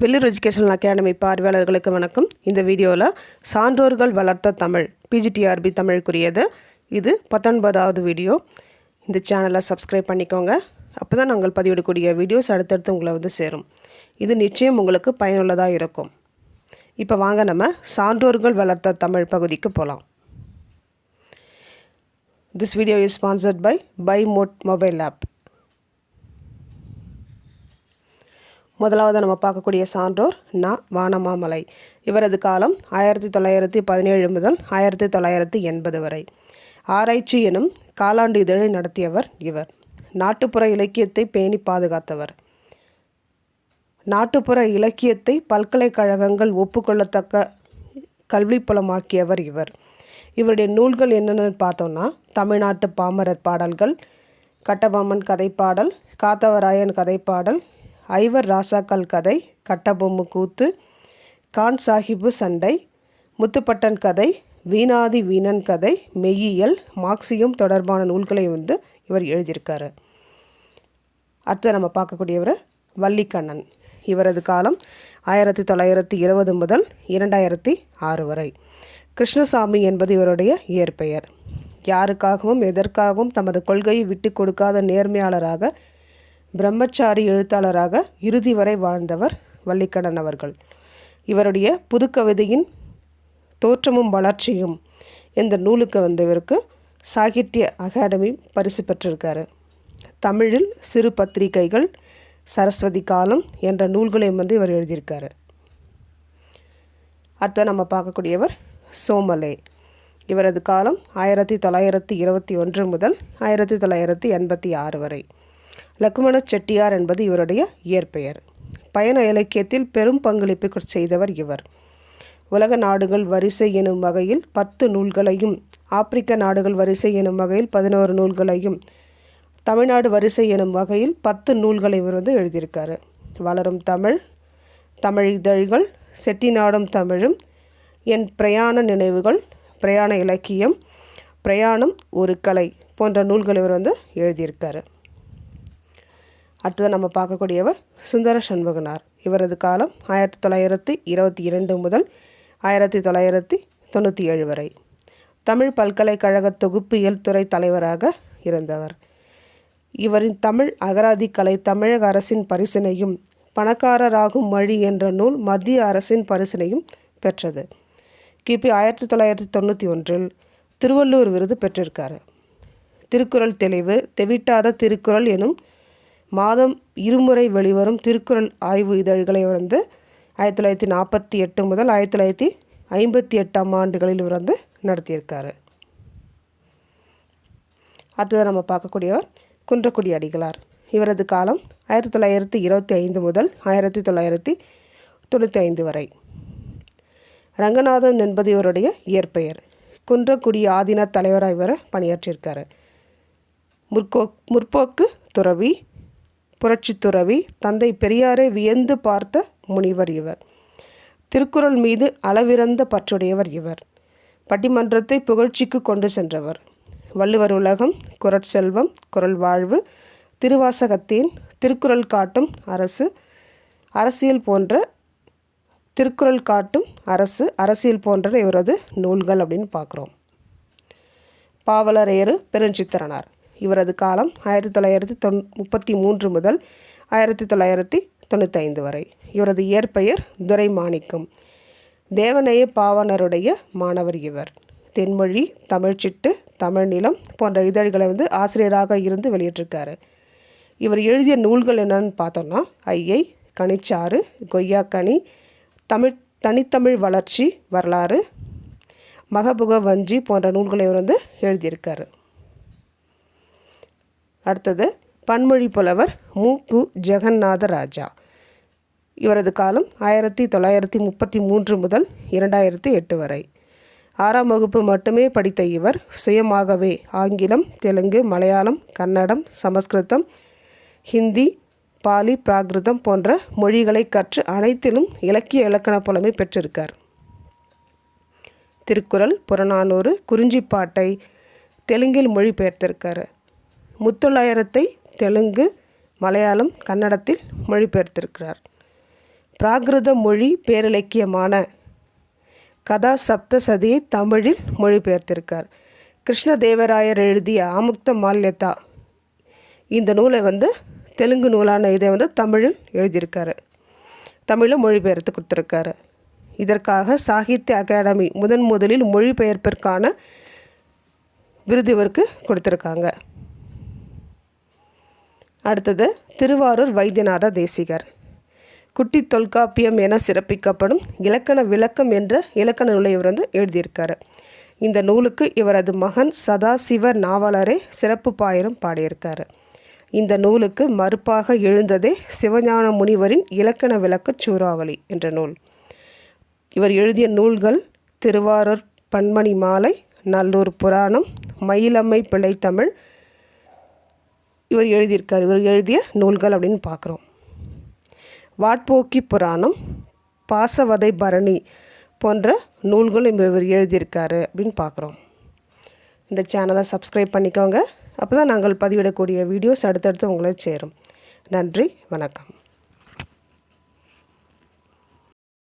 Vellur educational academy பார்வையாளர்களுக்கு வணக்கம். இந்த வீடியோவில் சான்றோர்கள் வளர்த்த தமிழ் பிஜிடிஆர்பி தமிழுக்குரியது. இது 19வது வீடியோ. இந்த சேனலை சப்ஸ்கிரைப் பண்ணிக்கோங்க. அப்போ தான் நாங்கள் பதிவிடக்கூடிய வீடியோஸ் அடுத்தடுத்து உங்களை சேரும். இது நிச்சயம் உங்களுக்கு பயனுள்ளதாக இருக்கும். இப்போ வாங்க நம்ம சான்றோர்கள் வளர்த்த தமிழ் பகுதிக்கு போகலாம். This video is sponsored by Mode Mobile App. முதலாவது நம்ம பார்க்கக்கூடிய சான்றோர் வானமாமலை. இவரது காலம் 1917 முதல் 1980 வரை. ஆராய்ச்சி எனும் காலாண்டு இதழை நடத்தியவர் இவர். நாட்டுப்புற இலக்கியத்தை பேணி பாதுகாத்தவர். நாட்டுப்புற இலக்கியத்தை பல்கலைக்கழகங்கள் ஒப்புக்கொள்ளத்தக்க கல்விப்புலமாக்கியவர் இவர். இவருடைய நூல்கள் என்னென்னு பார்த்தோம்னா, தமிழ்நாட்டு பாமரர் பாடல்கள், கட்டபொம்மன் கதைப்பாடல், காத்தவராயன் கதைப்பாடல், ஐவர் ராசாக்கள் கதை, கட்டபொம்மு கூத்து, கான் சாஹிபு சண்டை, முத்துப்பட்டன் கதை, வீணாதி வீணன் கதை, மெய்யியல், மார்க்சியம் தொடர்பான நூல்களை இவர் எழுதியிருக்காரு. அடுத்து நம்ம பார்க்கக்கூடியவர் வள்ளிக்கண்ணன். இவரது காலம் 1920 முதல் 2006 வரை. கிருஷ்ணசாமி என்பது இவருடைய இயற்பெயர். யாருக்காகவும் எதற்காகவும் தமது கொள்கையை விட்டு கொடுக்காத நேர்மையாளராக, பிரம்மச்சாரி எழுத்தாளராக இறுதி வரை வாழ்ந்தவர் வள்ளிக்கண்ணன் அவர்கள். இவருடைய புதுக்கவிதையின் தோற்றமும் வளர்ச்சியும் இந்த நூலுக்கு இவருக்கு சாகித்ய அகாடமி பரிசு பெற்றிருக்காரு. தமிழில் சிறு பத்திரிகைகள், சரஸ்வதி காலம் என்ற நூல்களையும் இவர் எழுதியிருக்காரு. அடுத்த நம்ம பார்க்கக்கூடியவர் சோமலே. இவரது காலம் 1921 முதல் 1986 வரை. லக்குமண செட்டியார் என்பது இவருடைய இயற்பெயர். பயண இலக்கியத்தில் பெரும் பங்களிப்பு செய்தவர் இவர். உலக நாடுகள் வரிசை எனும் வகையில் 10 நூல்களையும், ஆப்பிரிக்க நாடுகள் வரிசை எனும் வகையில் 11 நூல்களையும், தமிழ்நாடு வரிசை எனும் வகையில் 10 நூல்களை இவர் எழுதியிருக்காரு. வளரும் தமிழ், தமிழ் இதழ்கள், செட்டிநாடும் தமிழும், என் பிரயாண நினைவுகள், பிரயாண இலக்கியம், பிரயாணம் ஒரு கலை போன்ற நூல்கள் இவர் எழுதியிருக்காரு. அடுத்தது நம்ம பார்க்கக்கூடியவர் சுந்தர சண்முகனார். இவரது காலம் 1922 முதல் 1997 வரை. தமிழ் பல்கலைக்கழக தொகுப்பியல் துறை தலைவராக இருந்தவர். இவரின் தமிழ் அகராதி கலை தமிழக அரசின் பரிசினையும், பணக்காரராகும் வழி என்ற நூல் மத்திய அரசின் பரிசினையும் பெற்றது. கிபி 1991 திருவள்ளூர் விருது பெற்றிருக்காரு. திருக்குறள் தெளிவு, தெவிட்டாத திருக்குறள் எனும் மாதம் 2 முறை வெளிவரும் திருக்குறள் ஆய்வு இதழ்களை 1948 முதல் 1958 ஆண்டுகளில் நடத்தியிருக்காரு. அடுத்ததாக நம்ம பார்க்கக்கூடியவர் குன்றக்குடி அடிகளார். இவரது காலம் 1925 முதல் 1995 வரை. ரங்கநாதன் என்பது இவருடைய இயற்பெயர். குன்றக்குடி ஆதீன தலைவராக இவர் பணியாற்றியிருக்காரு. முற்போக்கு துறவி, புரட்சி துறவி, தந்தை பெரியாரை வியந்து பார்த்த முனிவர் இவர். திருக்குறள் மீது அளவிறந்த பற்றுடையவர் இவர். பட்டிமன்றத்தை புகழ்ச்சிக்கு கொண்டு சென்றவர். வள்ளுவர் உலகம், குறட்செல்வம், குறள் வாழ்வு, திருவாசகத்தின், திருக்குறள் காட்டும் அரசு, அரசியல் போன்ற திருக்குறள் காட்டும் அரசு, அரசியல் போன்ற இவரது நூல்கள் அப்படின்னு பார்க்குறோம். பாவலரேறு பெருஞ்சித்திரனார். இவரது காலம் 1933 முதல் 1995 வரை. இவரது இயற்பெயர் துரைமாணிக்கம். தேவநேய பாவாணருடைய மாணவர் இவர். தென்மொழி, தமிழ்ச்சிட்டு, தமிழ்நிலம் போன்ற இதழ்களை ஆசிரியராக இருந்து வெளியிட்டிருக்காரு. இவர் எழுதிய நூல்கள் என்னன்னு பார்த்தோம்னா, ஐயை, கனிச்சாறு, கொய்யாக்கனி, தனித்தமிழ் வளர்ச்சி வரலாறு, மகபுக வஞ்சி போன்ற நூல்களை இவர் எழுதியிருக்காரு. அடுத்தது பன்மொழி புலவர் மு.கு. ஜெகநாத ராஜா. இவரது காலம் 1933 முதல் 2008 வரை. 6ஆம் வகுப்பு மட்டுமே படித்த இவர் சுயமாகவே ஆங்கிலம், தெலுங்கு, மலையாளம், கன்னடம், சமஸ்கிருதம், ஹிந்தி, பாலி, பிராகிருதம் போன்ற மொழிகளை கற்று அனைத்திலும் இலக்கிய இலக்கண புலமை பெற்றிருக்கார். திருக்குறள், புறநானூறு, குறிஞ்சிப்பாட்டை தெலுங்கில் மொழிபெயர்த்திருக்கார். முத்தொள்ளாயிரத்தை தெலுங்கு, மலையாளம், கன்னடத்தில் மொழிபெயர்த்திருக்கிறார். பிராகிருத மொழி பேரிலக்கியமான கதா சப்தசதியை தமிழில் மொழிபெயர்த்திருக்கார். கிருஷ்ணதேவராயர் எழுதிய ஆமுக்த மால்யதா இந்த நூலை தெலுங்கு நூலான இதை தமிழில் எழுதியிருக்காரு, தமிழில் மொழிபெயர்த்து கொடுத்துருக்காரு. இதற்காக சாகித்ய அகாடமி முதலில் மொழிபெயர்ப்பிற்கான விருது இவருக்கு கொடுத்துருக்காங்க. அடுத்தது திருவாரூர் வைத்தியநாத தேசிகர். குட்டி தொல்காப்பியம் என சிறப்பிக்கப்படும் இலக்கண விளக்கம் என்ற இலக்கண நூலை இவர் எழுதியிருக்காரு. இந்த நூலுக்கு இவரது மகன் சதாசிவ நாவலரே சிறப்பு பாயிரம் பாடியிருக்காரு. இந்த நூலுக்கு மறுப்பாக எழுந்ததே சிவஞான முனிவரின் இலக்கண விளக்கச் சூறாவளி என்ற நூல். இவர் எழுதிய நூல்கள் திருவாரூர் பன்மணி மாலை, நல்லூர் புராணம், மயிலம்மை பிள்ளைத்தமிழ் இவர் எழுதியிருக்கார். இவர் எழுதிய நூல்கள் அப்படின்னு பார்க்குறோம். வாட்போக்கி புராணம், பாசவதை பரணி போன்ற நூல்களும் இவர் எழுதியிருக்காரு அப்படின்னு பார்க்குறோம். இந்த சேனலை சப்ஸ்கிரைப் பண்ணிக்கோங்க. அப்போ தான் நாங்கள் பதிவிடக்கூடிய வீடியோஸ் அடுத்தடுத்து உங்களை சேரும். நன்றி, வணக்கம்.